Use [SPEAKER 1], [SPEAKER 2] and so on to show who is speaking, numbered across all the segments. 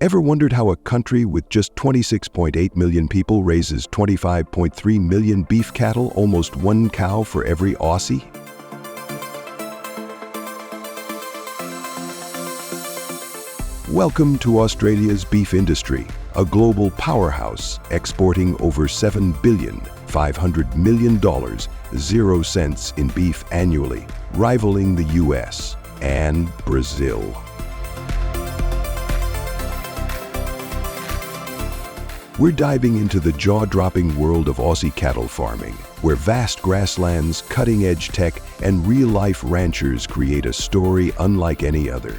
[SPEAKER 1] Ever wondered how a country with just 26.8 million people raises 25.3 million beef cattle, almost one cow for every Aussie? Welcome to Australia's beef industry, a global powerhouse exporting over $7.5 billion, 0 cents in beef annually, rivaling the US and Brazil. We're diving into the jaw-dropping world of Aussie cattle farming, where vast grasslands, cutting-edge tech, and real-life ranchers create a story unlike any other.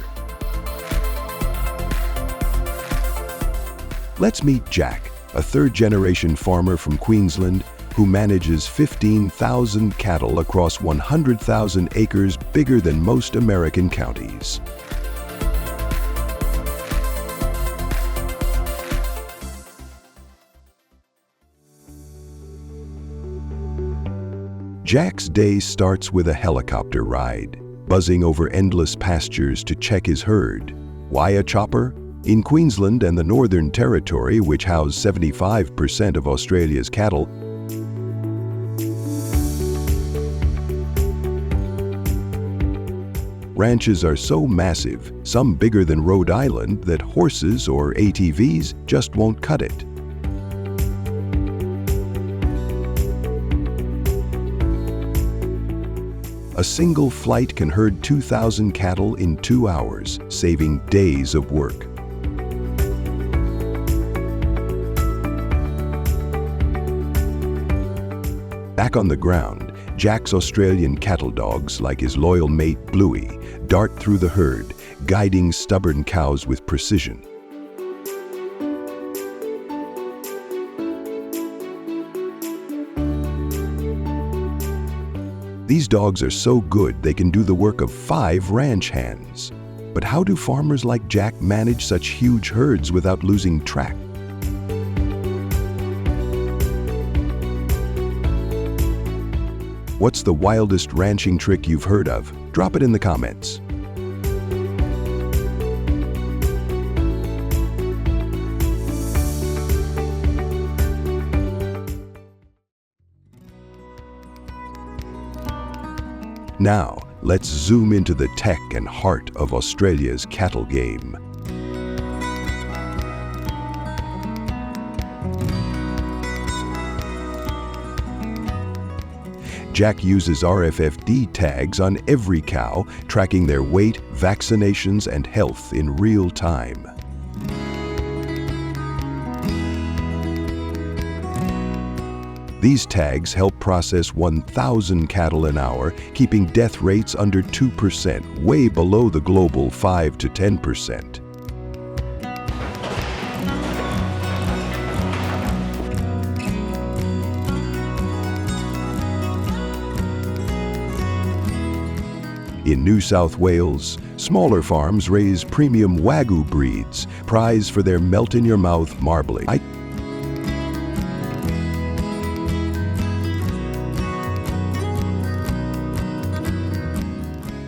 [SPEAKER 1] Let's meet Jack, a third-generation farmer from Queensland who manages 15,000 cattle across 100,000 acres, bigger than most American counties. Jack's day starts with a helicopter ride, buzzing over endless pastures to check his herd. Why a chopper? In Queensland and the Northern Territory, which house 75% of Australia's cattle, ranches are so massive, some bigger than Rhode Island, that horses or ATVs just won't cut it. A single flight can herd 2,000 cattle in 2 hours, saving days of work. Back on the ground, Jack's Australian cattle dogs, like his loyal mate Bluey, dart through the herd, guiding stubborn cows with precision. These dogs are so good they can do the work of 5 ranch hands. But how do farmers like Jack manage such huge herds without losing track? What's the wildest ranching trick you've heard of? Drop it in the comments. Now, let's zoom into the tech and heart of Australia's cattle game. Jack uses RFID tags on every cow, tracking their weight, vaccinations, and health in real time. These tags help process 1,000 cattle an hour, keeping death rates under 2%, way below the global 5 to 10%. In New South Wales, smaller farms raise premium Wagyu breeds, prized for their melt-in-your-mouth marbling.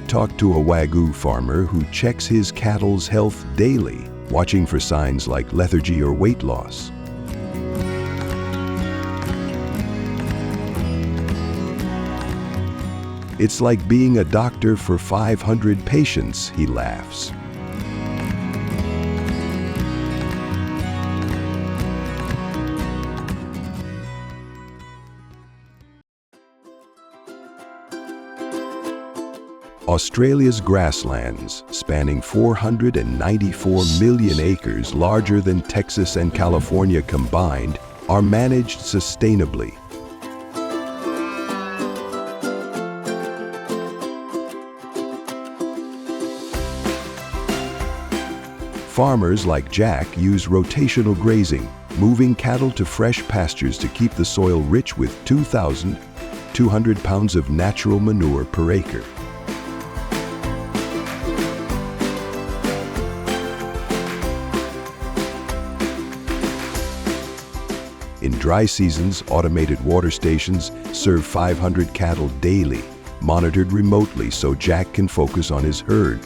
[SPEAKER 1] Talk to a Wagyu farmer who checks his cattle's health daily, watching for signs like lethargy or weight loss. It's like being a doctor for 500 patients, he laughs. Australia's grasslands, spanning 494 million acres, larger than Texas and California combined, are managed sustainably. Farmers like Jack use rotational grazing, moving cattle to fresh pastures to keep the soil rich with 2,200 pounds of natural manure per acre. In dry seasons, automated water stations serve 500 cattle daily, monitored remotely so Jack can focus on his herd.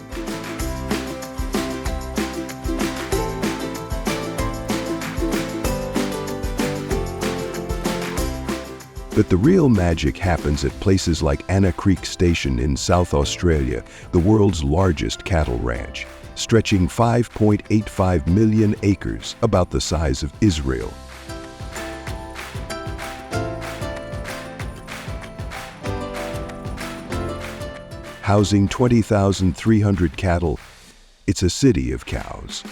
[SPEAKER 1] But the real magic happens at places like Anna Creek Station in South Australia, the world's largest cattle ranch, stretching 5.85 million acres, about the size of Israel. Housing 20,300 cattle, it's a city of cows.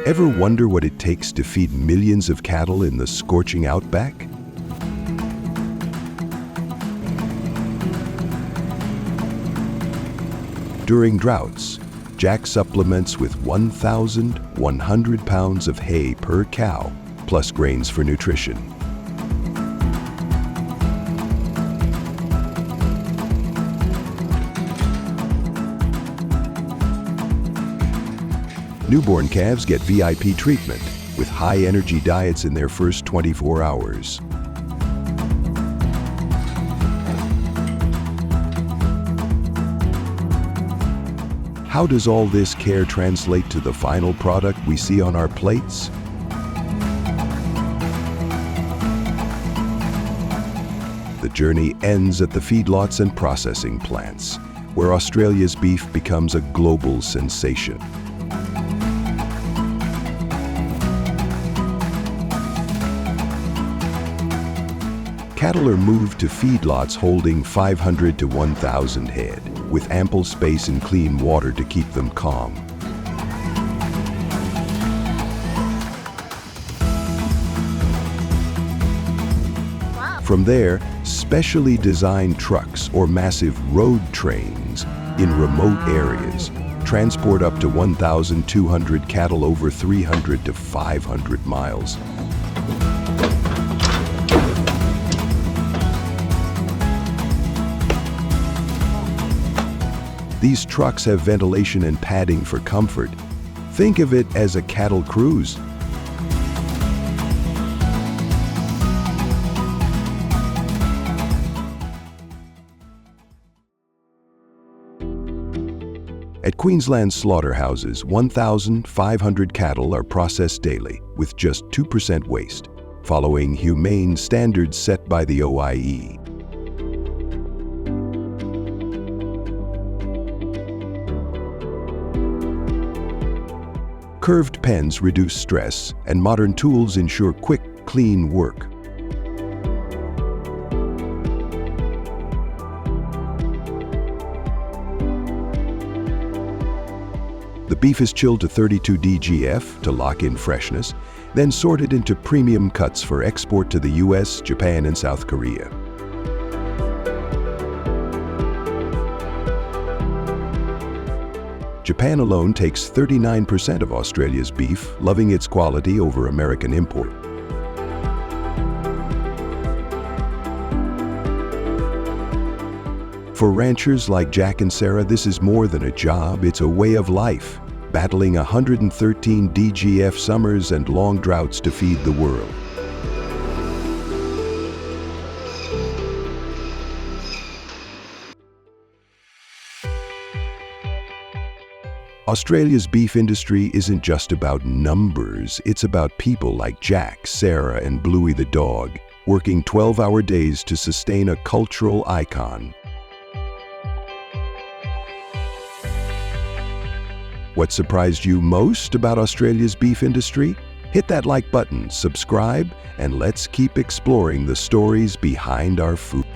[SPEAKER 1] Ever wonder what it takes to feed millions of cattle in the scorching outback? During droughts, Jack supplements with 1,100 pounds of hay per cow, plus grains for nutrition. Newborn calves get VIP treatment with high-energy diets in their first 24 hours. How does all this care translate to the final product we see on our plates? The journey ends at the feedlots and processing plants, where Australia's beef becomes a global sensation. Cattle are moved to feedlots holding 500 to 1,000 head, with ample space and clean water to keep them calm. From there, specially designed trucks or massive road trains in remote areas transport up to 1,200 cattle over 300 to 500 miles. These trucks have ventilation and padding for comfort. Think of it as a cattle cruise. At Queensland slaughterhouses, 1,500 cattle are processed daily with just 2% waste, following humane standards set by the OIE. Curved pens reduce stress, and modern tools ensure quick, clean work. The beef is chilled to 32 DGF to lock in freshness, then sorted into premium cuts for export to the US, Japan, and South Korea. Japan alone takes 39% of Australia's beef, loving its quality over American import. For ranchers like Jack and Sarah, this is more than a job, it's a way of life, battling 113 DGF summers and long droughts to feed the world. Australia's beef industry isn't just about numbers, it's about people like Jack, Sarah, and Bluey the dog, working 12-hour days to sustain a cultural icon. What surprised you most about Australia's beef industry? Hit that like button, subscribe, and let's keep exploring the stories behind our food.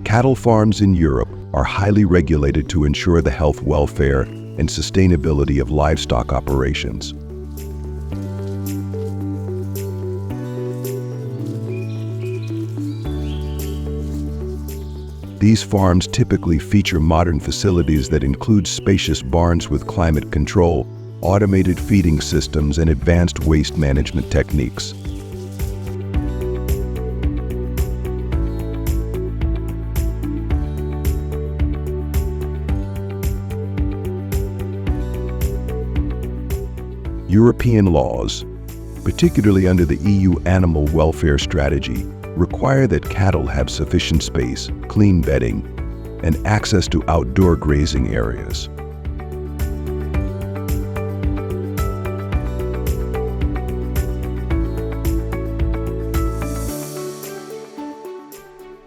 [SPEAKER 1] Cattle farms in Europe are highly regulated to ensure the health, welfare, and sustainability of livestock operations. These farms typically feature modern facilities that include spacious barns with climate control, automated feeding systems, and advanced waste management techniques. European laws, particularly under the EU Animal Welfare Strategy, require that cattle have sufficient space, clean bedding, and access to outdoor grazing areas.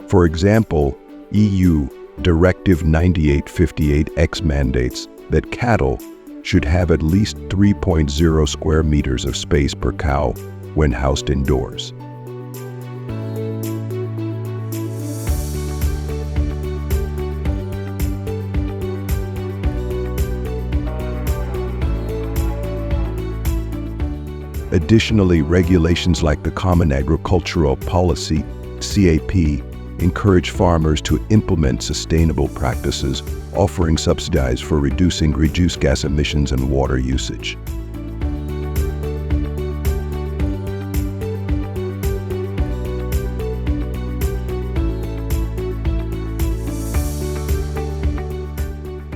[SPEAKER 1] For example, EU Directive 98/58/X mandates that cattle should have at least 3.0 square meters of space per cow when housed indoors. Additionally, regulations like the Common Agricultural Policy, CAP, encourage farmers to implement sustainable practices, offering subsidies for reducing greenhouse gas emissions and water usage.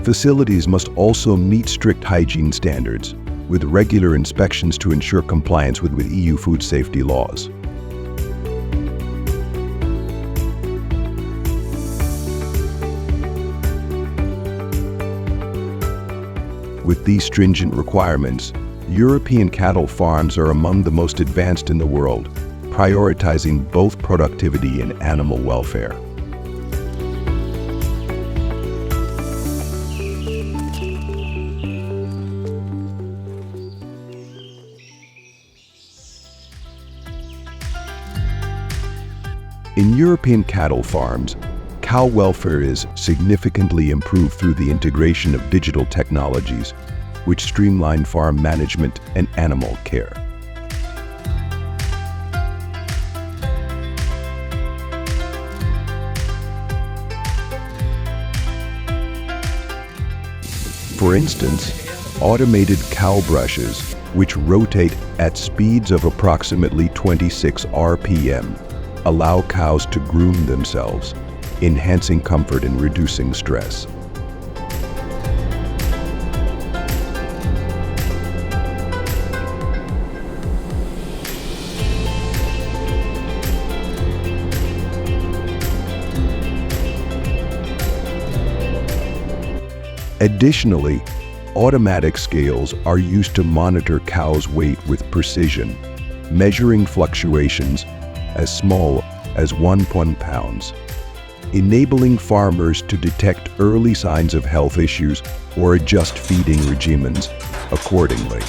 [SPEAKER 1] Facilities must also meet strict hygiene standards, with regular inspections to ensure compliance with EU food safety laws. With these stringent requirements, European cattle farms are among the most advanced in the world, prioritizing both productivity and animal welfare. In European cattle farms, cow welfare is significantly improved through the integration of digital technologies, which streamline farm management and animal care. For instance, automated cow brushes, which rotate at speeds of approximately 26 RPM, allow cows to groom themselves, enhancing comfort and reducing stress. Additionally, automatic scales are used to monitor cows' weight with precision, measuring fluctuations as small as 1 pound, enabling farmers to detect early signs of health issues or adjust feeding regimens accordingly.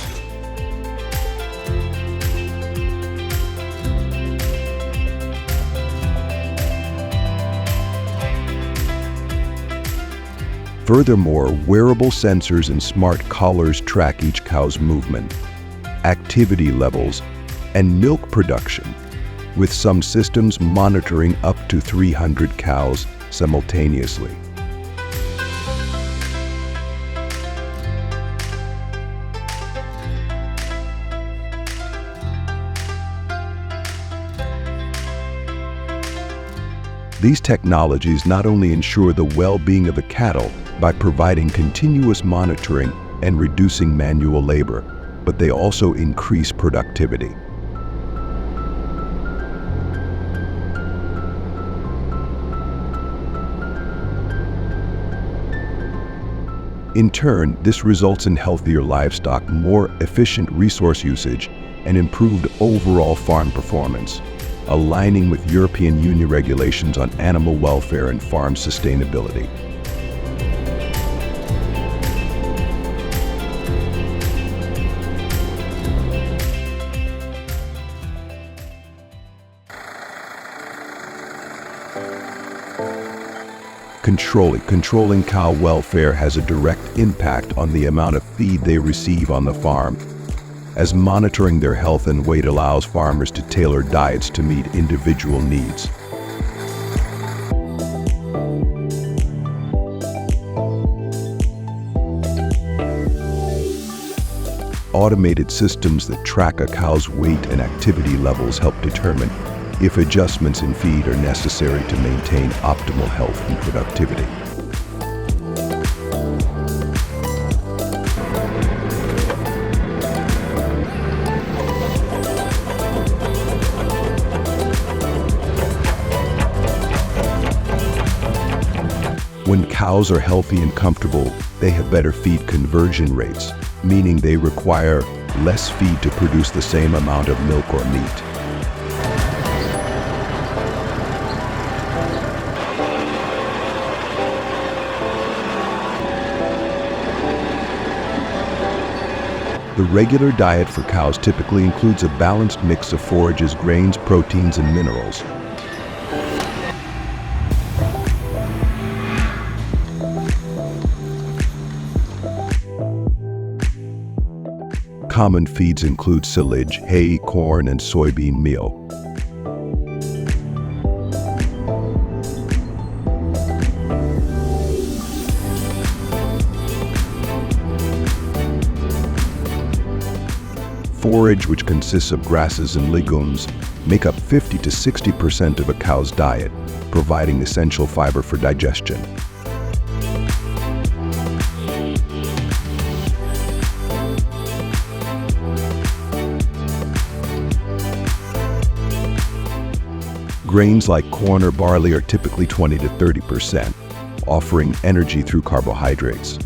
[SPEAKER 1] Furthermore, wearable sensors and smart collars track each cow's movement, activity levels, and milk production, with some systems monitoring up to 300 cows simultaneously. These technologies not only ensure the well-being of the cattle by providing continuous monitoring and reducing manual labor, but they also increase productivity. In turn, this results in healthier livestock, more efficient resource usage, and improved overall farm performance, aligning with European Union regulations on animal welfare and farm sustainability. Controlling cow welfare has a direct impact on the amount of feed they receive on the farm, as monitoring their health and weight allows farmers to tailor diets to meet individual needs. Automated systems that track a cow's weight and activity levels help determine if adjustments in feed are necessary to maintain optimal health and productivity. cows are healthy and comfortable, they have better feed conversion rates, meaning they require less feed to produce the same amount of milk or meat. The regular diet for cows typically includes a balanced mix of forages, grains, proteins, and minerals. Common feeds include silage, hay, corn, and soybean meal. Forage, which consists of grasses and legumes, make up 50 to 60% of a cow's diet, providing essential fiber for digestion. Grains like corn or barley are typically 20 to 30%, offering energy through carbohydrates.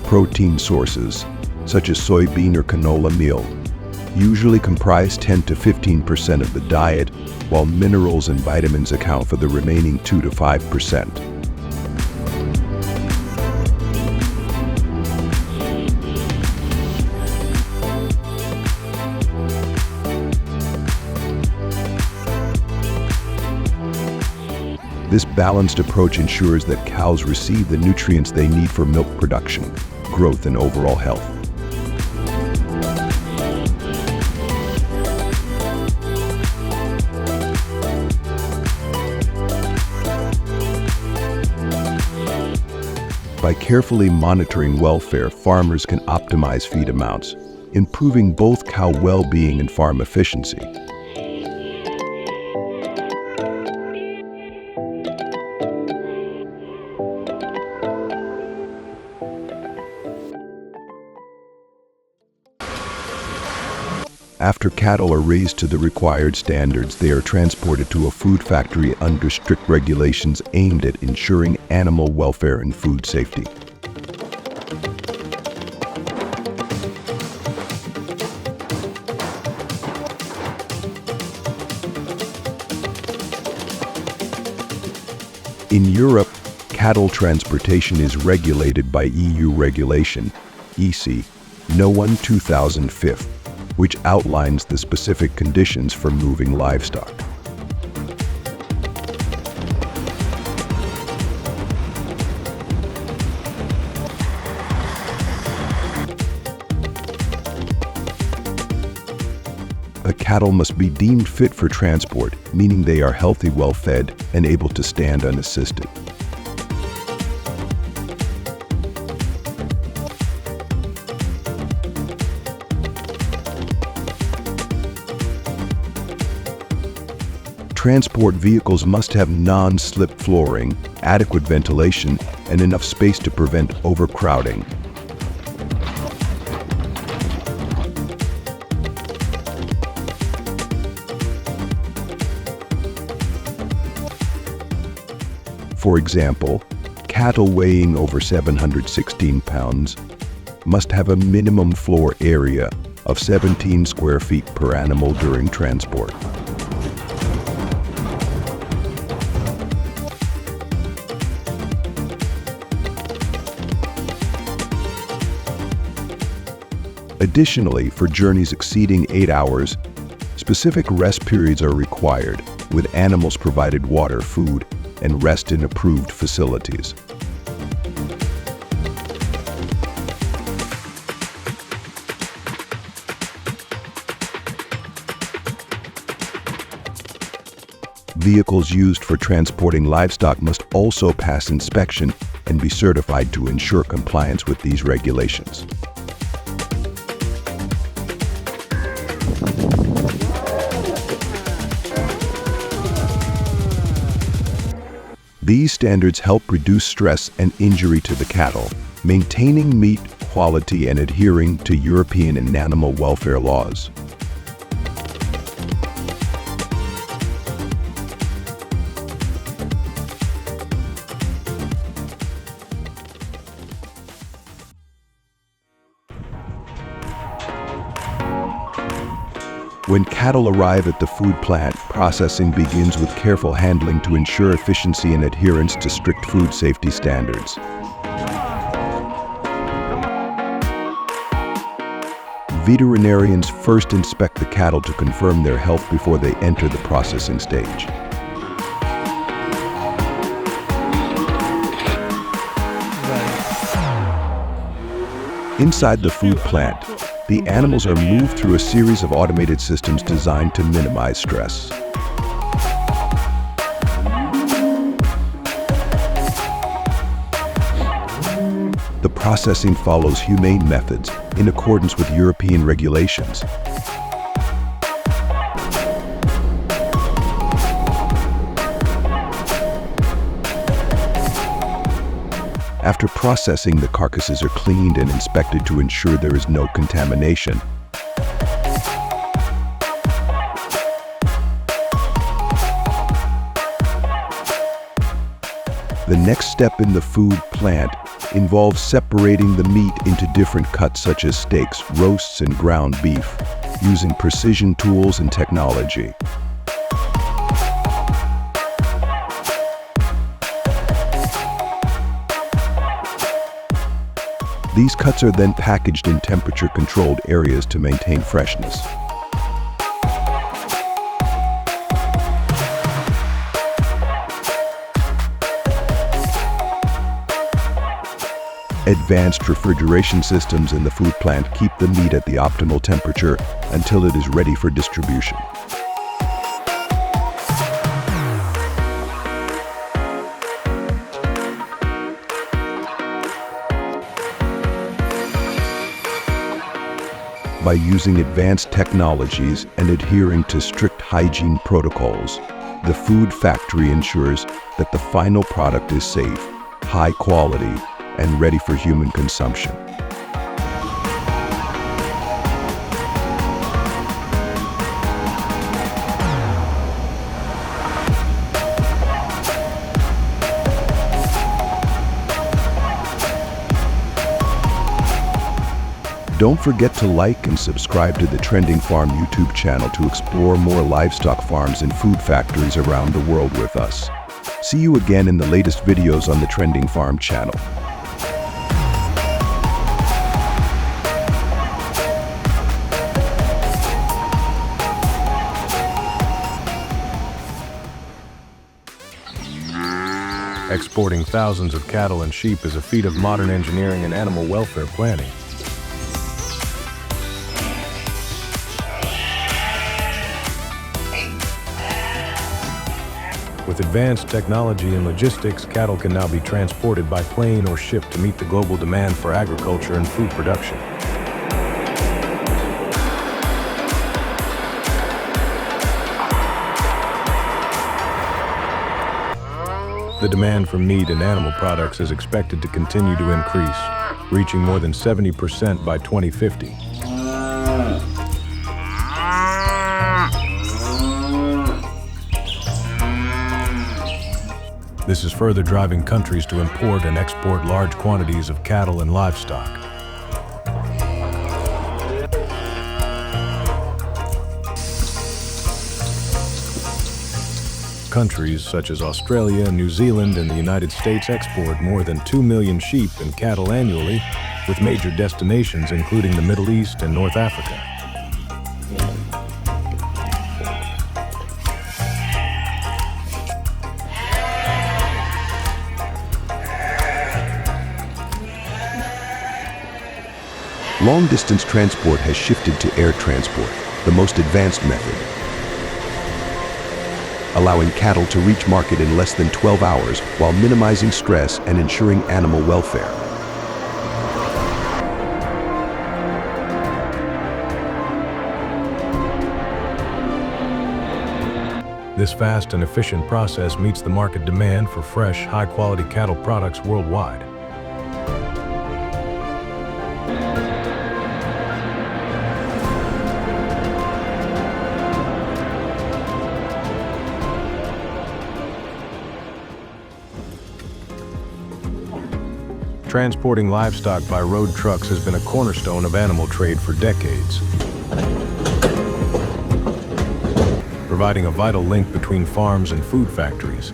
[SPEAKER 1] Protein sources, such as soybean or canola meal, usually comprise 10 to 15% of the diet, while minerals and vitamins account for the remaining 2 to 5%. This balanced approach ensures that cows receive the nutrients they need for milk production, growth, and overall health. By carefully monitoring welfare, farmers can optimize feed amounts, improving both cow well-being and farm efficiency. After cattle are raised to the required standards, they are transported to a food factory under strict regulations aimed at ensuring animal welfare and food safety. In Europe, cattle transportation is regulated by EU regulation, EC No. 1/2005, which outlines the specific conditions for moving livestock. The cattle must be deemed fit for transport, meaning they are healthy, well-fed, and able to stand unassisted. Transport vehicles must have non-slip flooring, adequate ventilation, and enough space to prevent overcrowding. For example, cattle weighing over 716 pounds must have a minimum floor area of 17 square feet per animal during transport. Additionally, for journeys exceeding 8 hours, specific rest periods are required, with animals provided water, food, and rest in approved facilities. Vehicles used for transporting livestock must also pass inspection and be certified to ensure compliance with these regulations. These standards help reduce stress and injury to the cattle, maintaining meat quality and adhering to European and animal welfare laws. When cattle arrive at the food plant, processing begins with careful handling to ensure efficiency and adherence to strict food safety standards. Veterinarians first inspect the cattle to confirm their health before they enter the processing stage. Inside the food plant, the animals are moved through a series of automated systems designed to minimize stress. The processing follows humane methods in accordance with European regulations. After processing, the carcasses are cleaned and inspected to ensure there is no contamination. The next step in the food plant involves separating the meat into different cuts such as steaks, roasts, and ground beef, using precision tools and technology. These cuts are then packaged in temperature-controlled areas to maintain freshness. Advanced refrigeration systems in the food plant keep the meat at the optimal temperature until it is ready for distribution. By using advanced technologies and adhering to strict hygiene protocols, the food factory ensures that the final product is safe, high quality, and ready for human consumption. Don't forget to like and subscribe to the Trending Farm YouTube channel to explore more livestock farms and food factories around the world with us. See you again in the latest videos on the Trending Farm channel.
[SPEAKER 2] Exporting thousands of cattle and sheep is a feat of modern engineering and animal welfare planning. With advanced technology and logistics, cattle can now be transported by plane or ship to meet the global demand for agriculture and food production. The demand for meat and animal products is expected to continue to increase, reaching more than 70% by 2050. This is further driving countries to import and export large quantities of cattle and livestock. Countries such as Australia, New Zealand, and the United States export more than 2 million sheep and cattle annually, with major destinations including the Middle East and North Africa.
[SPEAKER 1] Long-distance transport has shifted to air transport, the most advanced method, allowing cattle to reach market in less than 12 hours while minimizing stress and ensuring animal welfare.
[SPEAKER 2] This fast and efficient process meets the market demand for fresh, high-quality cattle products worldwide. Transporting livestock by road trucks has been a cornerstone of animal trade for decades, providing a vital link between farms and food factories.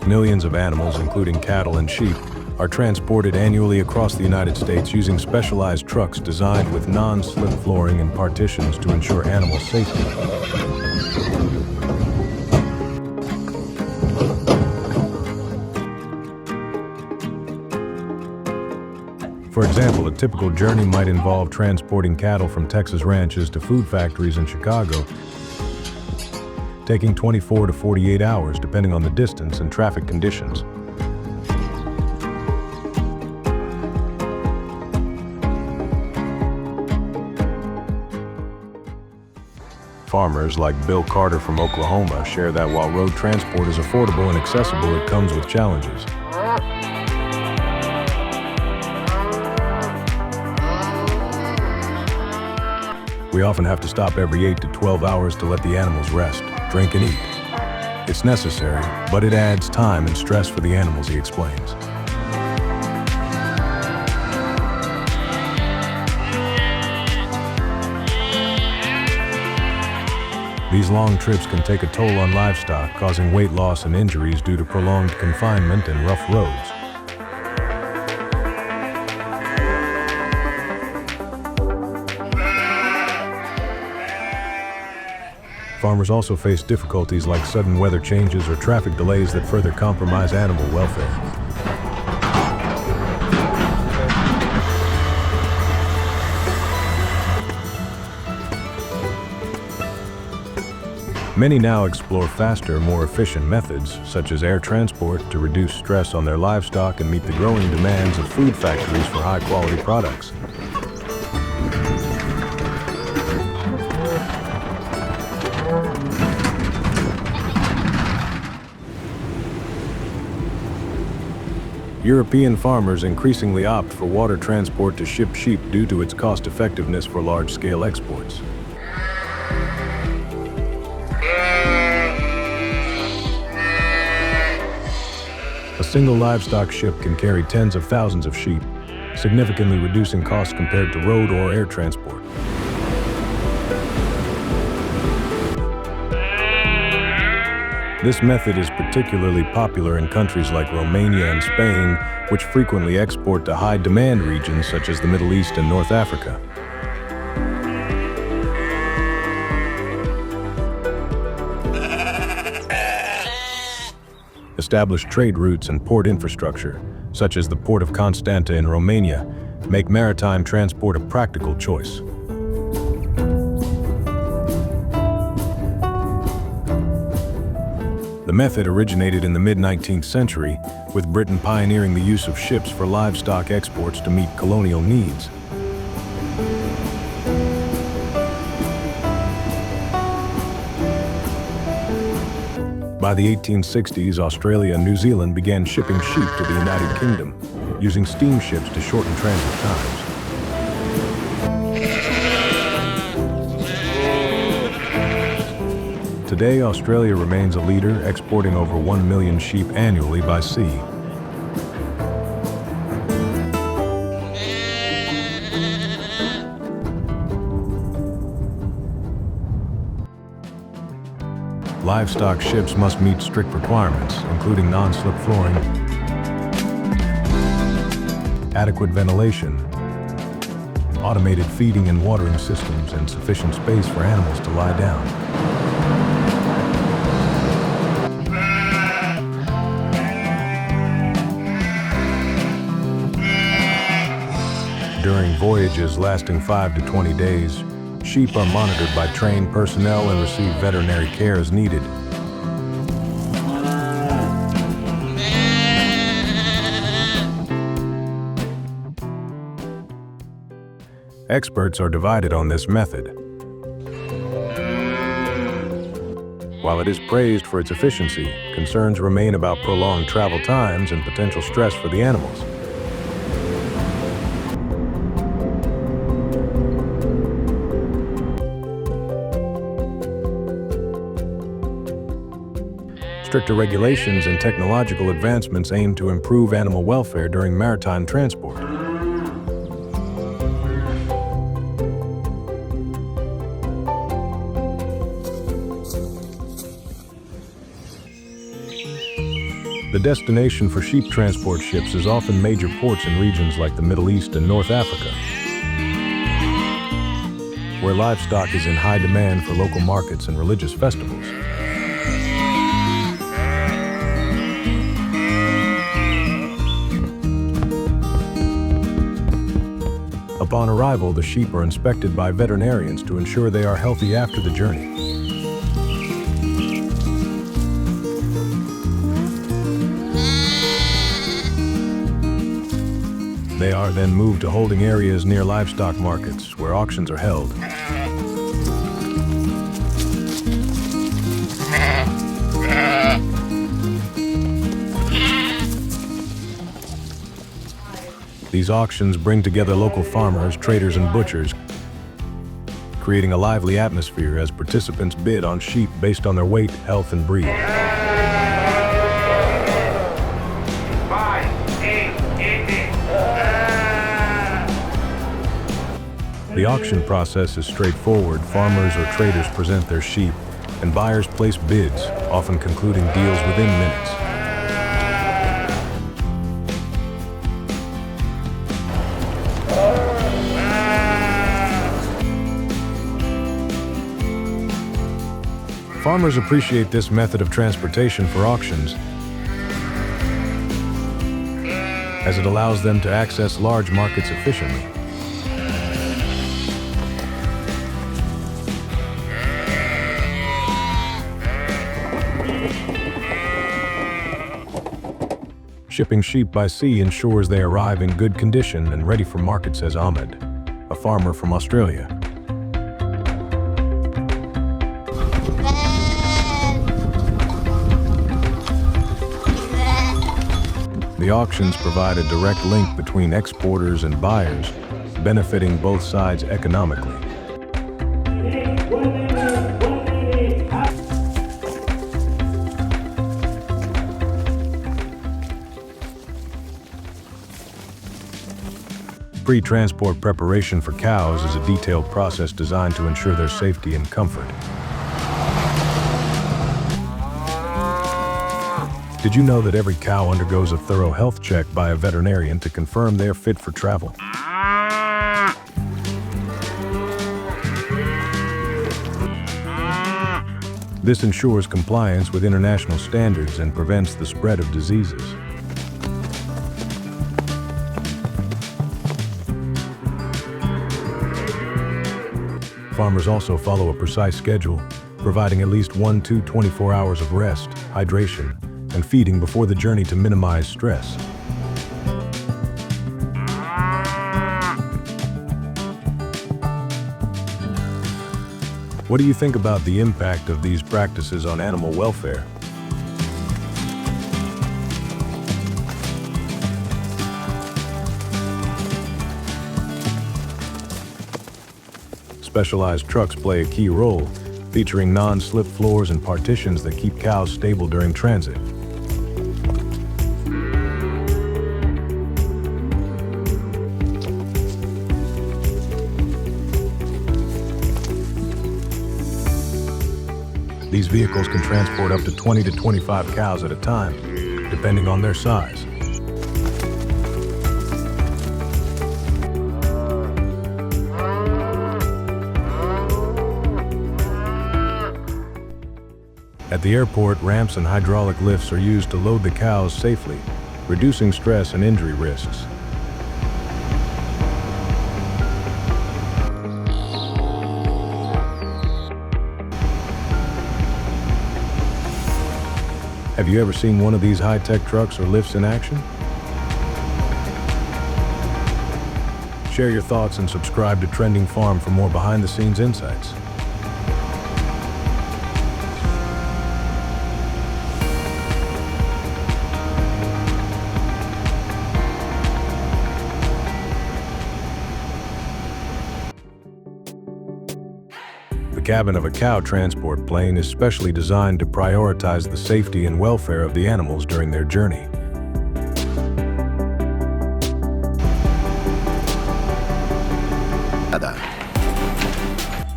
[SPEAKER 2] Millions of animals, including cattle and sheep, are transported annually across the United States using specialized trucks designed with non-slip flooring and partitions to ensure animal safety. For example, a typical journey might involve transporting cattle from Texas ranches to food factories in Chicago, taking 24 to 48 hours depending on the distance and traffic conditions. Farmers like Bill Carter from Oklahoma share that while road transport is affordable and accessible, it comes with challenges. We often have to stop every 8 to 12 hours to let the animals rest, drink, and eat. It's necessary, but it adds time and stress for the animals, he explains. These long trips can take a toll on livestock, causing weight loss and injuries due to prolonged confinement and rough roads. Farmers also face difficulties like sudden weather changes or traffic delays that further compromise animal welfare. Many now explore faster, more efficient methods, such as air transport, to reduce stress on their livestock and meet the growing demands of food factories for high-quality products. European farmers increasingly opt for water transport to ship sheep due to its cost-effectiveness for large-scale exports. A single livestock ship can carry tens of thousands of sheep, significantly reducing costs compared to road or air transport. This method is particularly popular in countries like Romania and Spain, which frequently export to high-demand regions such as the Middle East and North Africa. Established trade routes and port infrastructure, such as the Port of Constanta in Romania, make maritime transport a practical choice. The method originated in the mid-19th century, with Britain pioneering the use of ships for livestock exports to meet colonial needs. By the 1860s, Australia and New Zealand began shipping sheep to the United Kingdom, using steamships to shorten transit times. Today, Australia remains a leader, exporting over 1 million sheep annually by sea. Livestock ships must meet strict requirements, including non-slip flooring, adequate ventilation, automated feeding and watering systems, and sufficient space for animals to lie down. During voyages lasting 5 to 20 days, sheep are monitored by trained personnel and receive veterinary care as needed. Experts are divided on this method. While it is praised for its efficiency, concerns remain about prolonged travel times and potential stress for the animals. Stricter regulations and technological advancements aim to improve animal welfare during maritime transport. The destination for sheep transport ships is often major ports in regions like the Middle East and North Africa, where livestock is in high demand for local markets and religious festivals. Upon arrival, the sheep are inspected by veterinarians to ensure they are healthy after the journey. They are then moved to holding areas near livestock markets, where auctions are held. These auctions bring together local farmers, traders, and butchers, creating a lively atmosphere as participants bid on sheep based on their weight, health, and breed. The auction process is straightforward. Farmers or traders present their sheep, and buyers place bids, often concluding deals within minutes. Farmers appreciate this method of transportation for auctions, as it allows them to access large markets efficiently. Shipping sheep by sea ensures they arrive in good condition and ready for market, says Ahmed, a farmer from Australia. The auctions provide a direct link between exporters and buyers, benefiting both sides economically. Pre-transport preparation for cows is a detailed process designed to ensure their safety and comfort. Did you know that every cow undergoes a thorough health check by a veterinarian to confirm they are fit for travel? This ensures compliance with international standards and prevents the spread of diseases. Farmers also follow a precise schedule, providing at least 1 to 24 hours of rest, hydration, and feeding before the journey to minimize stress. What do you think about the impact of these practices on animal welfare? Specialized trucks play a key role, featuring non-slip floors and partitions that keep cows stable during transit. These vehicles can transport up to 20 to 25 cows at a time, depending on their size. At the airport, ramps and hydraulic lifts are used to load the cows safely, reducing stress and injury risks. Have you ever seen one of these high-tech trucks or lifts in action? Share your thoughts and subscribe to Trending Farm for more behind-the-scenes insights. The cabin of a cow transport plane is specially designed to prioritize the safety and welfare of the animals during their journey.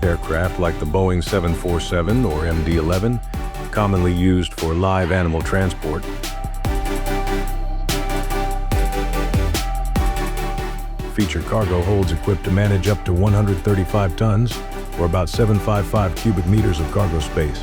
[SPEAKER 2] Aircraft like the Boeing 747 or MD-11, commonly used for live animal transport, feature cargo holds equipped to manage up to 135 tons, or about 755 cubic meters of cargo space.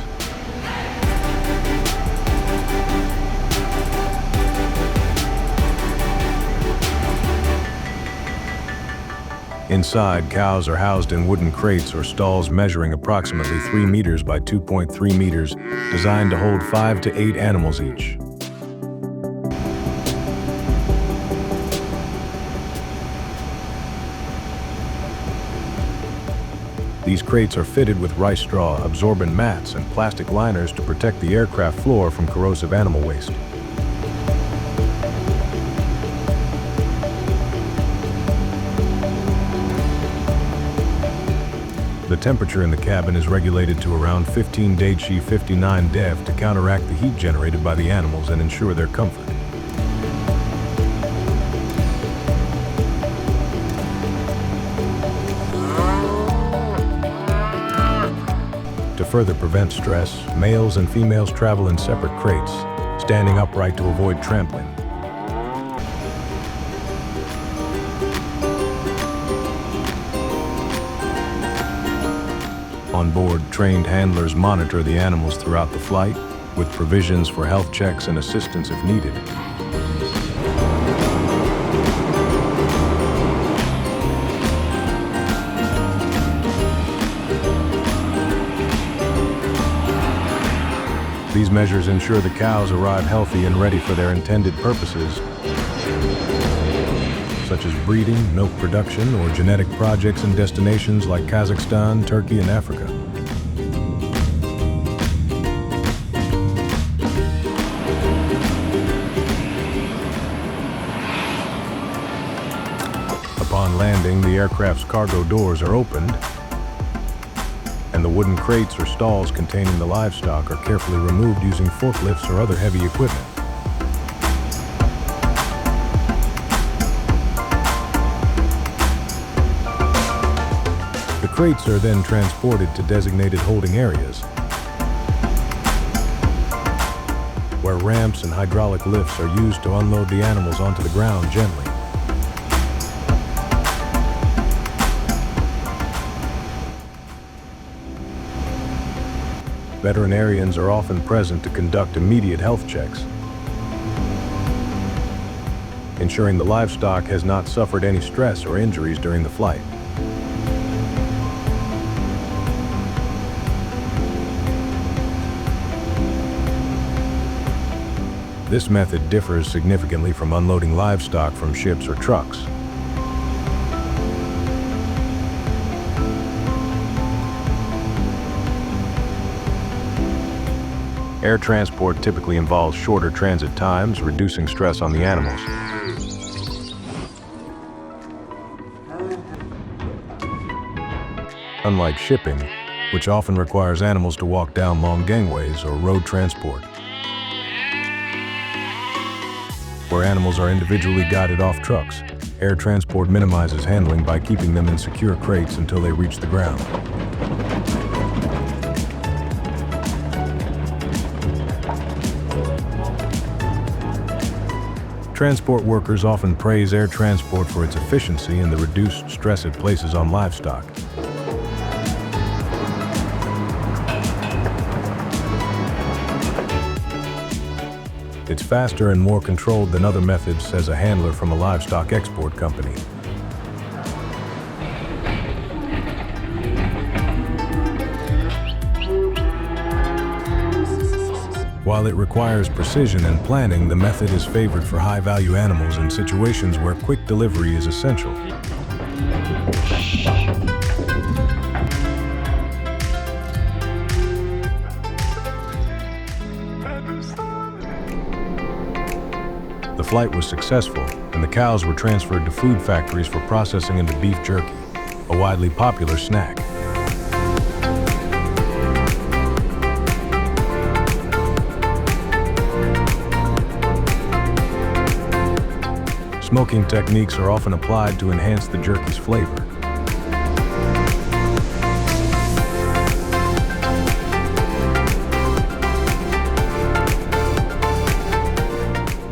[SPEAKER 2] Inside, cows are housed in wooden crates or stalls measuring approximately 3 meters by 2.3 meters, designed to hold 5 to 8 animals each. These crates are fitted with rice straw, absorbent mats, and plastic liners to protect the aircraft floor from corrosive animal waste. The temperature in the cabin is regulated to around 15°C 59 degrees to counteract the heat generated by the animals and ensure their comfort. To further prevent stress, males and females travel in separate crates, standing upright to avoid trampling. On board, trained handlers monitor the animals throughout the flight, with provisions for health checks and assistance if needed. These measures ensure the cows arrive healthy and ready for their intended purposes, such as breeding, milk production, or genetic projects in destinations like Kazakhstan, Turkey, and Africa. Upon landing, the aircraft's cargo doors are opened, and the wooden crates or stalls containing the livestock are carefully removed using forklifts or other heavy equipment. The crates are then transported to designated holding areas, where ramps and hydraulic lifts are used to unload the animals onto the ground gently. Veterinarians are often present to conduct immediate health checks, ensuring the livestock has not suffered any stress or injuries during the flight. This method differs significantly from unloading livestock from ships or trucks. Air transport typically involves shorter transit times, reducing stress on the animals. Unlike shipping, which often requires animals to walk down long gangways or road transport, where animals are individually guided off trucks, air transport minimizes handling by keeping them in secure crates until they reach the ground. Transport workers often praise air transport for its efficiency and the reduced stress it places on livestock. It's faster and more controlled than other methods, says a handler from a livestock export company. While it requires precision and planning, the method is favored for high-value animals in situations where quick delivery is essential. The flight was successful, and the cows were transferred to food factories for processing into beef jerky, a widely popular snack. Smoking techniques are often applied to enhance the jerky's flavor.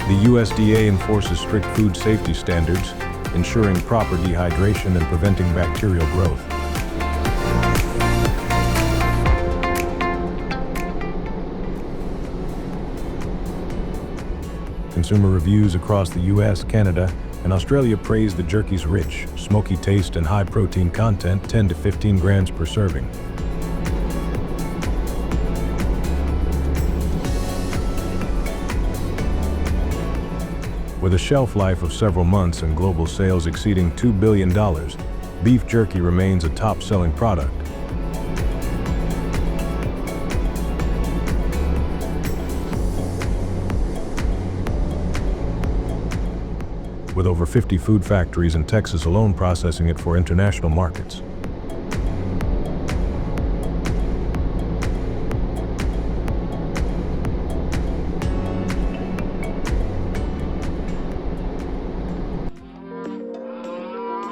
[SPEAKER 2] The USDA enforces strict food safety standards, ensuring proper dehydration and preventing bacterial growth. Consumer reviews across the US, Canada, and Australia praise the jerky's rich, smoky taste and high protein content, 10 to 15 grams per serving. With a shelf life of several months and global sales exceeding $2 billion, beef jerky remains a top-selling product. With over 50 food factories in Texas alone processing it for international markets.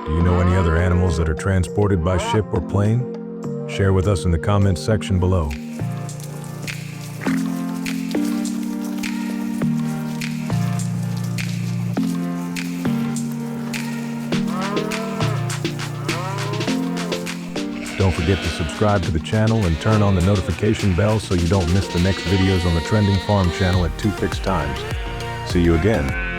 [SPEAKER 2] Do you know any other animals that are transported by ship or plane? Share with us in the comments section below. Don't forget to subscribe to the channel and turn on the notification bell so you don't miss the next videos on the Trending Farm channel at 2 fixed times. See you again.